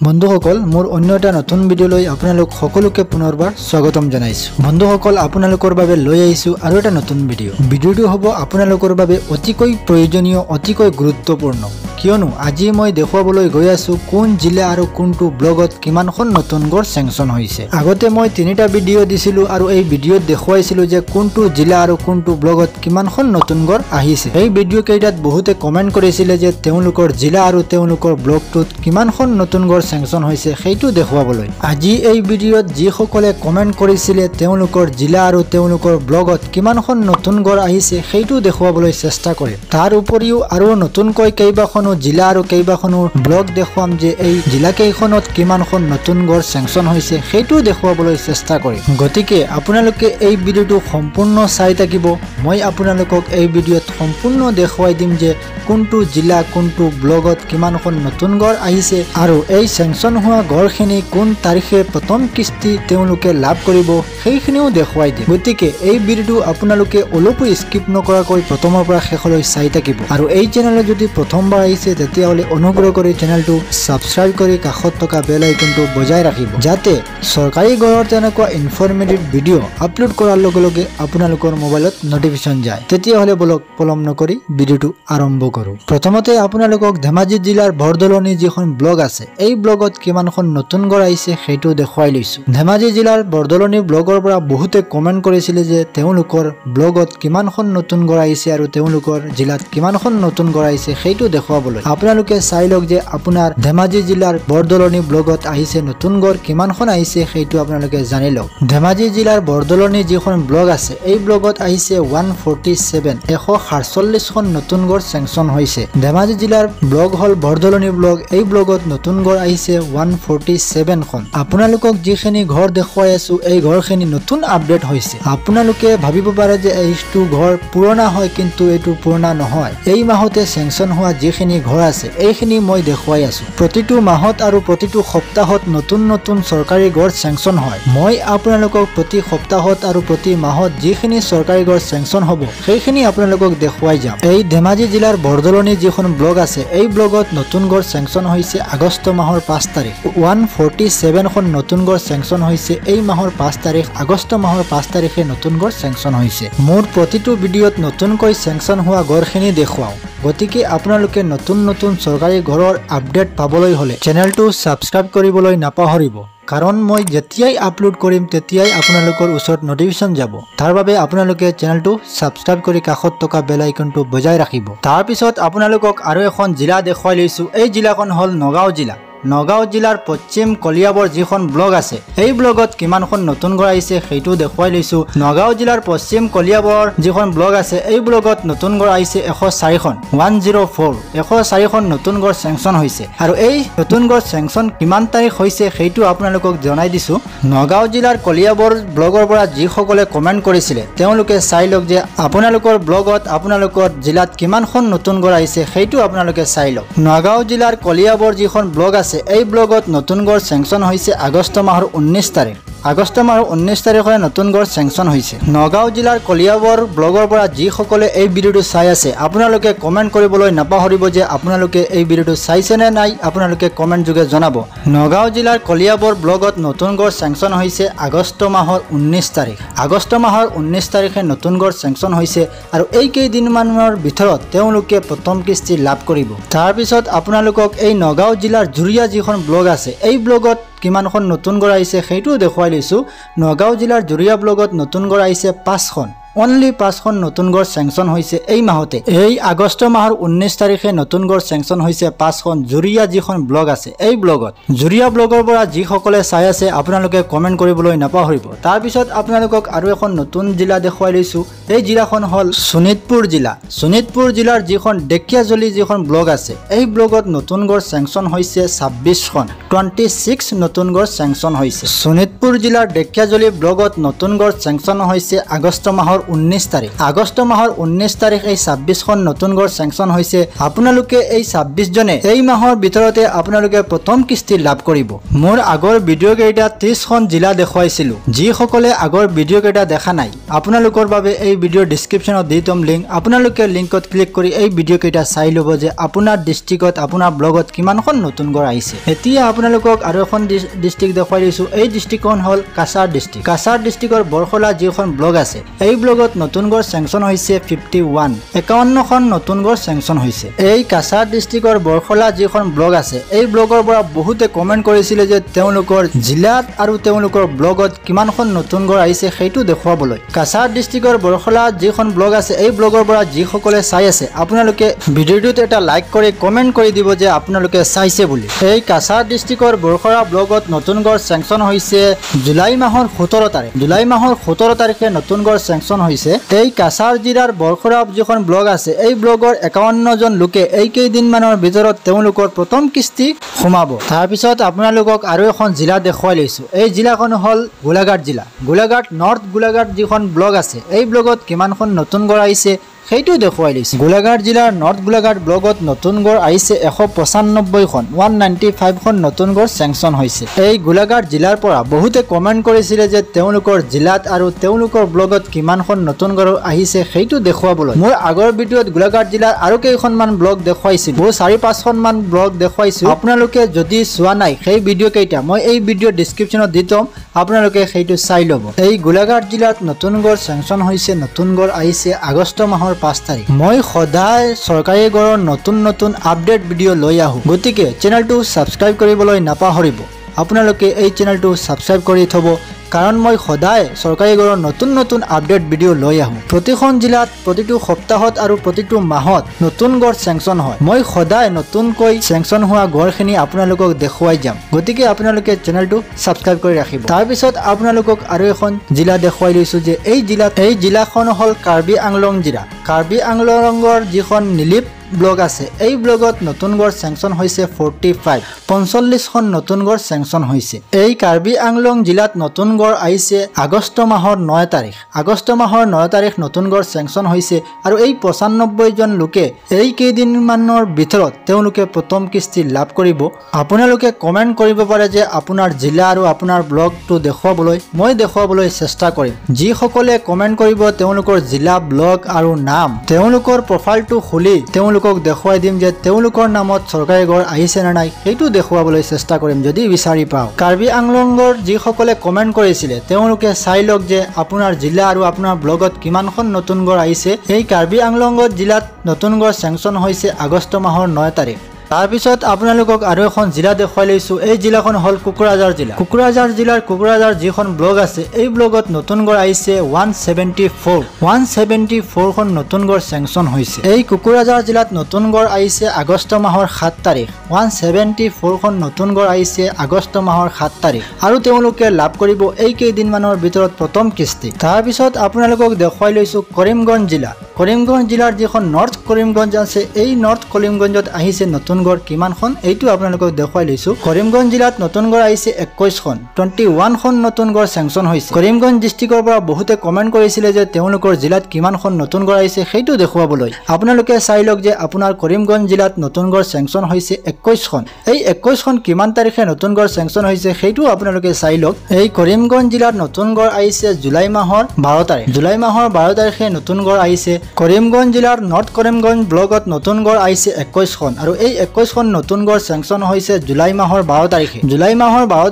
বন্ধুসকল মোৰ অন্য এটা নতুন ভিডিঅ'লৈ আপোনালোক সকলোকে পুনৰবাৰ স্বাগতম জনাইছো। বন্ধুসকল আপোনালোকৰ বাবে লৈ আহিছো আৰু এটা নতুন ভিডিঅ'টো হ'ব আপোনালোকৰ বাবে অতিকৈ প্ৰয়োজনীয় অতিকৈ গুৰুত্বপূৰ্ণ কিয়নো আজি মই দেখুৱাবলৈ গৈ আছো কোন জিলা আৰু কোনটো ব্লগত কিমানখন নতুন গড় চেংচন হৈছে। আগতে মই তিনিটা ভিডিঅ' দিছিলো আৰু এই ভিডিঅ'ত দেখুৱাইছিলো যে কোনটো জিলা আৰু কোনটো ব্লগত কিমানখন নতুন গড় আহিছে। এই ভিডিঅ' কেইটাত বহুতে কমেন্ট কৰিছিলে যে তেওঁলোকৰ জিলা আৰু তেওঁলোকৰ ব্লগটোত কিমানখন নতুন গড় চেংচন হৈছে সেইটো দেখুৱাবলৈ। আজি এই ভিডিঅ'ত যিসকলে কমেন্ট কৰিছিলে তেওঁলোকৰ জিলা আৰু তেওঁলোকৰ ব্লগত কিমানখন নতুন গড় আহিছে সেইটো দেখুৱাবলৈ চেষ্টা কৰিম। তাৰ উপৰিও আৰু নতুনকৈ কেইবাখনো জিলা আৰু কেইবাখনো ব্লগ দেখুৱাম যে এই জিলা কেইখনত কিমানখন নতুন গড় চেংচন হৈছে সেইটো দেখুৱাবলৈ চেষ্টা কৰিম। গতিকে আপোনালোকে এই ভিডিঅ'টো সম্পূৰ্ণ চাই থাকিব। মই আপোনালোকক এই ভিডিঅ'ত সম্পূৰ্ণ দেখুৱাই দিম যে কোনটো জিলা কোনটো ব্লগত কিমানখন নতুন গড় আহিছে আৰু এই চেংচন হোৱা গড়খিনি কোন তাৰিখে প্ৰথম কিস্তি তেওঁলোকে লাভ কৰিব সেইখিনিও দেখুৱাই দিম। গতিকে এই ভিডিঅ'টো আপোনালোকে অলপো স্কিপ নকৰাকৈ প্ৰথমৰ পৰা শেষলৈ চাই থাকিব আৰু এই চেনেললৈ যদি প্ৰথমবাৰ আহিছে তেতিয়াহ'লে অনুগ্ৰহ কৰি চেনেলটো ছাবস্ক্ৰাইব কৰি কাষত থকা বেল আইকনটো বজাই ৰাখিব যাতে চৰকাৰী গড়ৰ তেনেকুৱা ইনফৰমেটিভ ভিডিঅ' আপলোড কৰাৰ লগে লগে আপোনালোকৰ মোবাইলত নটিফিকেশ্যন যায়। তেতিয়াহ'লে বলক পলম নকৰি ভিডিঅ'টো আৰম্ভ কৰোঁ। প্ৰথমতে আপোনালোকক ধেমাজি জিলাৰ বৰদলনি যিখন ব্লগ আছে এই ব্লগত কিমানখন নতুন গড় আহিছে সেইটো দেখুৱাই লৈছো। ধেমাজি জিলাৰ বৰদলনি ব্লগৰ পৰা বহুতে কমেন্ট কৰিছিলে যে তেওঁলোকৰ ব্লগত কিমানখন নতুন গড় আহিছে আৰু তেওঁলোকৰ জিলাত কিমানখন নতুন গড় আহিছে সেইটো দেখুৱাবলৈ। আপোনালোকে চাই লওক যে আপোনাৰ ধেমাজি জিলাৰ বৰদলনি ব্লগত আহিছে নতুন গড় কিমানখন আহিছে সেইটো আপোনালোকে জানি লওক। ধেমাজি জিলাৰ বৰদলনি যিখন ব্লগ আছে এই ব্লগত আহিছে 147খন নতুন গড় চেংচন হৈছে। ধেমাজি জিলাৰ ব্লগ হল বৰদলনি ব্লগ। এই ব্লগত নতুন গড় আহিছে 147খন। আপোনালোকক যিখিনি ঘৰ দেখুৱাই আছো এই ঘৰখিনি নতুন আপডেট হৈছে। আপোনালোকে ভাবিব পাৰে যে এইটো ঘৰ পুৰণা হয় কিন্তু এইটো পুৰণা নহয়। এই মাহতে চেংচন হোৱা যিখিনি ঘৰ আছে এইখিনি মই দেখুৱাই আছো। প্ৰতিটো মাহত আৰু প্ৰতিটো সপ্তাহত নতুন নতুন চৰকাৰী গড় চেংচন হয়। মই আপোনালোকক প্ৰতি সপ্তাহত আৰু প্ৰতি মাহত যিখিনি চৰকাৰী গড় চেংচন হ'ব সেইখিনি আপোনালোকক দেখুৱাই যাম। এই ধেমাজি জিলাৰ বৰদলনি যিখন ব্লগ আছে এই ব্লগত নতুন গড় চেংচন হৈছে আগষ্ট মাহৰ 5 তাৰিখ। 147খন নতুন গড় চেংচন হৈছে এই মাহৰ 5 তাৰিখ। আগষ্ট মাহৰ 5 তাৰিখে নতুন গড় চেংচন হৈছে। মোৰ প্ৰতিটো ভিডিঅ'ত নতুনকৈ চেংচন হোৱা গড়খিনি দেখুৱাও। গতিকে আপোনালোকে নতুন নতুন চৰকাৰী ঘৰৰ আপডেট পাবলৈ হ'লে চেনেলটো ছাবস্ক্ৰাইব কৰিবলৈ নাপাহৰিব কাৰণ মই যেতিয়াই আপলোড কৰিম তেতিয়াই আপোনালোকৰ ওচৰত নটিফিকেশ্যন যাব। তাৰ বাবে আপোনালোকে চেনেলটো ছাবস্ক্ৰাইব কৰি কাষত থকা বেল আইকনটো বজাই ৰাখিব। তাৰ পিছত আপোনালোকক আৰু এখন জিলা দেখুৱাই লৈছো। এই জিলাখন হ'ল নগাঁও জিলা। নগাঁও জিলাৰ পশ্চিম কলিয়াবৰ যিখন ব্লগ আছে এই ব্লগত কিমানখন নতুন গড় আহিছে সেইটো দেখুৱাই লৈছো। নগাঁও জিলাৰ পশ্চিম কলিয়াবৰ যিখন ব্লগ আছে এই ব্লগত নতুন গড় আহিছে 104খন। 104খন নতুন গড় চেংচন হৈছে আৰু এই নতুন গড় চেংচন কিমান তাৰিখ হৈছে সেইটো আপোনালোকক জনাই দিছো। নগাঁও জিলাৰ কলিয়াবৰ ব্লগৰ পৰা যিসকলে কমেন্ট কৰিছিলে তেওঁলোকে চাই লওক যে আপোনালোকৰ ব্লগত আপোনালোকৰ জিলাত কিমানখন নতুন গড় আহিছে সেইটো আপোনালোকে চাই লওক। নগাঁও জিলাৰ কলিয়াবৰ যিখন ব্লগ আছে এই ব্লগত নতুন গড় চেংচন হৈছে আগষ্ট মাহৰ 19 তাৰিখ। আগষ্ট মাহৰ 19 তাৰিখে নতুন গড় চেংচন হৈছে। নগাঁও জিলাৰ কলিয়াবৰ ব্লগৰ পৰা যিসকলে এই ভিডিঅ'টো চাই আছে আপোনালোকে কমেন্ট কৰিবলৈ নাপাহৰিব যে আপোনালোকে এই ভিডিঅ'টো চাইছে নে নাই আপোনালোকে কমেন্ট যোগে জনাব। নগাঁও জিলাৰ কলিয়াবৰ ব্লগত নতুন গড় চেংচন হৈছে আগষ্ট মাহৰ 19 তাৰিখ। আগষ্ট মাহৰ 19 তাৰিখে নতুন গড় চেংচন হৈছে আৰু এই কেইদিনমানৰ ভিতৰত তেওঁলোকে প্ৰথম কিস্তি লাভ কৰিব। তাৰপিছত আপোনালোকক এই নগাঁও জিলাৰ জুৰিয়া যিখন ব্লগ আছে এই ব্লগত কিমানখন নতুন গড় আহিছে সেইটো দেখুৱাই লৈছো। নগাঁও জিলাৰ জুৰিয়া ব্লগত নতুন গড় আহিছে 5খন। অনলি 5খন নতুন গড় চেংচন হৈছে এই মাহতে। এই আগষ্ট মাহৰ 19 তাৰিখে নতুন গড় চেংচন হৈছে 5খন জুৰিয়া যিখন ব্লগ আছে এই ব্লগত। জুৰিয়া ব্লগৰ পৰা যিসকলে চাই আছে আপোনালোকে কমেন্ট কৰিবলৈ নাপাহৰিব। তাৰপিছত আপোনালোকক আৰু এখন নতুন জিলা দেখুৱাই লৈছো। এই জিলাখন হ'ল শোণিতপুৰ জিলা। শোণিতপুৰ জিলাৰ যিখন ডেকিয়াজুলি যিখন ব্লগ আছে এই ব্লগত নতুন গড় চেংচন হৈছে 26খন। 26 নতুন গড় চেংচন হৈছে। শোণিতপুৰ জিলাৰ ডেকিয়াজুলি ব্লগত নতুন গড় চেংচন হৈছে আগষ্ট মাহৰ মাহৰ 19 তাৰিখ আগষ্ট মাহৰ 19 তাৰিখ এই 26খন নতুন ঘৰ চেংচন হৈছে আপোনালোকে এই 26 জনে এই মাহৰ ভিতৰতে আপোনালোকে প্ৰথম কিস্তি লাভ কৰিব মোৰ আগৰ ভিডিও কেইটা 30খন জিলা দেখুৱাইছিলো যিসকলে আগৰ ভিডিও কেইটা দেখা নাই আপোনালোকৰ বাবে এই ভিডিও ডেসক্ৰিপচনত দি থম লিংক আপোনালোকে লিংকত ক্লিক কৰি এই ভিডিও কেইটা চাই লব যে আপোনাৰ ডিস্ট্ৰিক্টত আপোনাৰ ব্লগত কিমানখন নতুন ঘৰ আহিছে এতিয়া আপোনালোকক আৰু এখন ডিস্ট্ৰিক্ট দেখুৱাই দিছো এই ডিস্ট্ৰিক্টখন হল কাছাৰ ডিস্ট্ৰিক্ট কাছাৰ ডিস্ট্ৰিক্টৰ বৰখলা যিখন ব্লগ আছে এই ব্লগত নতুন ঘৰ চেংচন হৈছে 51খন নতুন ঘৰ চেংচন হৈছে এই কাছাৰ ডিস্ট্ৰিক্টৰ বৰখলা যিখন ব্লগ আছে এই ব্লগৰ পৰা বহুতে কমেন্ট কৰিছিল যে তেওঁলোকৰ জিলাত আৰু তেওঁলোকৰ ব্লগত কিমানখন নতুন ঘৰ আহিছে সেইটো দেখুৱাবলৈ কাছাৰ ডিস্ট্ৰিক্টৰ বৰখলা যিখন ব্লগ আছে এই ব্লগৰ পৰা যিসকলে চাই আছে আপোনালোকে ভিডিওটোত এটা লাইক কৰি কমেন্ট কৰি দিব যে আপোনালোকে চাইছে বুলি এই কাছাৰ ডিস্ট্ৰিক্টৰ বৰখলা ব্লগত নতুন ঘৰ চেংচন হৈছে জুলাই মাহৰ 17 তাৰিখে নতুন ঘৰ চেংচন হৈছে এই কাছাৰ জিলাৰ বৰখলা যিখন ব্লগ আছে এই ব্লগৰ 51 জন লোকে এই কেইদিন মানৰ ভিতৰত তেওঁলোকৰ প্ৰথম কিস্তি সোমাব তাৰ পিছত আপোনালোকক আৰু এখন জিলা দেখুৱাই লৈছো এই জিলাখন হল গোলাঘাট জিলা গোলাঘাট নৰ্থ গোলাঘাট যিখন ব্লগ আছে এই ব্লগত কিমানখন নতুন ঘৰ আহিছে সেইটো দেখুৱাই লৈছো গোলাঘাট জিলাৰ নৰ্থ গোলাঘাট ব্লগত নতুন ঘৰ আহিছে 195খন 195খন নতুন ঘৰ চেংচন হৈছে এই গোলাঘাট জিলাৰ পৰা বহুতে কমেন্ট কৰিছিল যে তেওঁলোকৰ জিলাত আৰু তেওঁলোকৰ ব্লগত কিমানখন নতুন ঘৰ আহিছে সেইটো দেখুৱাবলৈ মোৰ আগৰ ভিডিওত গোলাঘাট জিলাৰ আৰু কেইখনমান ব্লগ দেখুৱাইছিল 4-5খন মান ব্লগ দেখুৱাইছো আপোনালোকে যদি চোৱা নাই সেই ভিডিও কেইটা মই এই ভিডিও ডেসক্ৰিপচনত দি থম আপোনালোকে সেইটো চাই লব এই গোলাঘাট জিলাত নতুন ঘৰ চেংচন হৈছে নতুন ঘৰ আহিছে আগষ্ট মাহৰ 5 তাৰিখ মই সদায় চৰকাৰী ঘৰৰ নতুন আপডেট ভিডিও লৈ আহো গতিকে চেনেলটো সাবস্ক্ৰাইব কৰিবলৈ নাপাহৰিব আপোনালোকে এই চেনেলটো সাবস্ক্ৰাইব কৰি থব কাৰণ মই সদায় চৰকাৰী ঘৰৰ নতুন আপডেট ভিডিও লৈ আহো প্ৰতিখন জিলাত প্ৰতিটো সপ্তাহত আৰু প্ৰতিটো মাহত নতুন ঘৰ চেংচন হয় মই সদায় নতুনকৈ চেংচন হোৱা ঘৰখিনি আপোনালোকক দেখুৱাই যাম গতিকে আপোনালোকে চেনেলটো সাবস্ক্ৰাইব কৰি ৰাখিব তাৰ পিছত আপোনালোকক আৰু এখন জিলা দেখুৱাই লৈছো যে এই জিলাখন হল কাৰ্বি আংলং জিলা কাৰ্বি আংলংৰ যিখন নিলিপ ব্লগ আছে এই ব্লগত নতুন ঘৰ চেংচন হৈছে 45খন নতুন ঘৰ চেংচন হৈছে এই কাৰ্বি আংলং জিলাত নতুন ঘৰ আহিছে আগষ্ট মাহৰ 9 তাৰিখ নতুন ঘৰ চেংচন হৈছে আৰু এই 95 জন লোকে এই কেইদিন মানৰ ভিতৰত তেওঁলোকে প্ৰথম কিস্তি লাভ কৰিব আপোনালোকে কমেন্ট কৰিব পাৰে যে আপোনাৰ জিলা আৰু আপোনাৰ ব্লগটো দেখুৱাবলৈ মই দেখুৱাবলৈ চেষ্টা কৰিম যিসকলে কমেন্ট কৰিব তেওঁলোকৰ জিলা ব্লগ আৰু নাম তেওঁলোকৰ প্ৰফাইলটো খুলি তেওঁলোকক দেখুৱাই দিম যে তেওঁলোকৰ নামত চৰকাৰী ঘৰ আহিছে না নাই সেইটো দেখুৱাবলৈ চেষ্টা কৰিম যদি বিচাৰি পাও কাৰ্বি আংলংৰ যিসকলে কমেন্ট কৰিছিল তেওঁলোকে চাই লওক যে আপোনাৰ জিলা আৰু আপোনাৰ ব্লগত কিমানখন নতুন ঘৰ আহিছে এই কাৰ্বি আংলংত জিলাত নতুন ঘৰ চেংচন হৈছে আগষ্ট মাহৰ 9 তাৰিখ তাৰ পিছত আপোনালোকক আৰু এখন জিলা দেখুৱাই লৈছো এই জিলাখন হল কুকুৰাঝাৰ জিলাৰ কুকুৰাঝাৰ যিখন ব্লগ আছে এই ব্লগত নতুন ঘৰ আহিছে 174খন নতুন ঘৰ চেংচন হৈছে এই কুকুৰাঝাৰ জিলাত নতুন ঘৰ আহিছে আগষ্ট মাহৰ 7 তাৰিখ 174খন নতুন ঘৰ আহিছে আগষ্ট মাহৰ 7 তাৰিখ আৰু তেওঁলোকে লাভ কৰিব এই কেইদিন মানৰ ভিতৰত প্ৰথম কিস্তি তাৰ পিছত আপোনালোকক দেখুৱাই লৈছো কৰিমগঞ্জ জিলাৰ যিখন নৰ্থ কৰিমগঞ্জ আছে এই নৰ্থ কৰিমগঞ্জত আহিছে নতুন ঘৰ কিমানখন এইটো আপোনালোকক দেখুৱাই লৈছো কৰিমগঞ্জ জিলাত নতুন ঘৰ আহিছে 21খন নতুন ঘৰ চেংচন হৈছে কৰিমগঞ্জ ডিস্ট্ৰিক্টৰ পৰা বহুতে কমেন্ট কৰিছিল যে তেওঁলোকৰ জিলাত কিমানখন নতুন ঘৰ আহিছে সেইটো দেখুৱাবলৈ আপোনালোকে চাই লওক যে আপোনাৰ কৰিমগঞ্জ জিলাত নতুন ঘৰ চেংচন হৈছে 21খন এই 21খন কিমান তাৰিখে নতুন ঘৰ চেংচন হৈছে সেইটো আপোনালোকে চাই লওক এই কৰিমগঞ্জ জিলাত নতুন ঘৰ আহিছে জুলাই মাহৰ 12 তাৰিখে নতুন ঘৰ আহিছে কৰিমগঞ্জ জিলাৰ নৰ্থ কৰিমগঞ্জ ব্লগত নতুন ঘৰ আহিছে 21খন আৰু এই 21খন নতুন ঘৰ চেংচন হৈছে জুলাই মাহৰ 12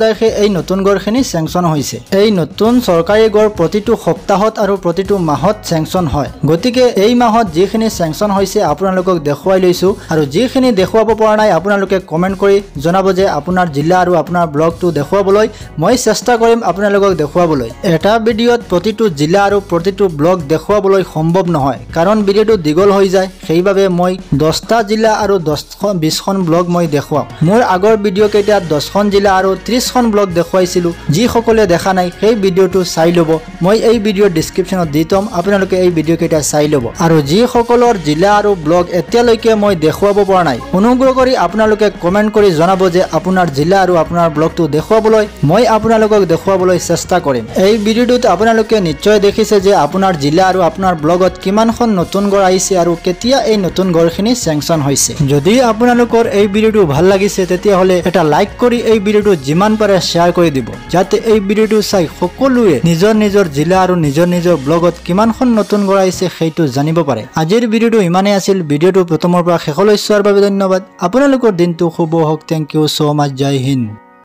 তাৰিখে এই নতুন ঘৰখিনি চেংচন হৈছে এই নতুন চৰকাৰী ঘৰ প্ৰতিটো সপ্তাহত আৰু প্ৰতিটো মাহত চেংচন হয় গতিকে এই মাহত যিখিনি চেংচন হৈছে আপোনালোকক দেখুৱাই লৈছো আৰু যিখিনি দেখুৱাব পৰা নাই আপোনালোকে কমেন্ট কৰি জনাব যে আপোনাৰ জিলা আৰু আপোনাৰ ব্লগটো দেখুৱাবলৈ মই চেষ্টা কৰিম আপোনালোকক দেখুৱাবলৈ এটা ভিডিওত প্ৰতিটো জিলা আৰু প্ৰতিটো ব্লগ দেখুৱাবলৈ সম্ভৱ নহয় কাৰণ ভিডিঅ'টো দীঘল হৈ যায় সেইবাবে মই 10টা জিলা আৰু 20খন ব্লগ মই দেখুৱাও মোৰ আগৰ ভিডিঅ' কেইটাত 10খন জিলা আৰু 30খন ব্লগ দেখুৱাইছিলো যিসকলে দেখা নাই সেই ভিডিঅ'টো চাই ল'ব মই এই ভিডিঅ'ৰ ডেসক্ৰিপচনত দি থম আপোনালোকে এই ভিডিঅ' কেইটা চাই ল'ব আৰু যিসকলৰ জিলা আৰু ব্লগ এতিয়ালৈকে মই দেখুৱাব পৰা নাই অনুগ্ৰহ কৰি আপোনালোকে কমেন্ট কৰি জনাব যে আপোনাৰ জিলা আৰু আপোনাৰ ব্লগটো দেখুৱাবলৈ মই আপোনালোকক দেখুৱাবলৈ চেষ্টা কৰিম এই ভিডিঅ'টোত আপোনালোকে নিশ্চয় দেখিছে যে আপোনাৰ জিলা আৰু আপোনাৰ ব্লগত কিমানখন নতুন ঘৰ আহিছে আৰু কেতিয়া এই নতুন ঘৰখিনি চেংচন হৈছে যদি আপোনালোকৰ এই ভিডিঅ'টো ভাল লাগিছে তেতিয়া হলে এটা লাইক কৰি এই ভিডিঅ'টো যিমান পাৰে শেয়াৰ কৰি দিব যাতে এই ভিডিঅ'টো চাই সকলোৱে নিজৰ জিলা আৰু নিজৰ ব্লগত কিমানখন নতুন ঘৰ আহিছে সেইটো জানিব পাৰে আজিৰ ভিডিঅ'টো ইমানেই আছিল ভিডিঅ'টো প্ৰথমৰ পৰা শেষলৈ চোৱাৰ বাবে ধন্যবাদ আপোনালোকৰ দিনটো শুভ হওক থ্যাংক ইউ সো মাচ জয় হিন্দ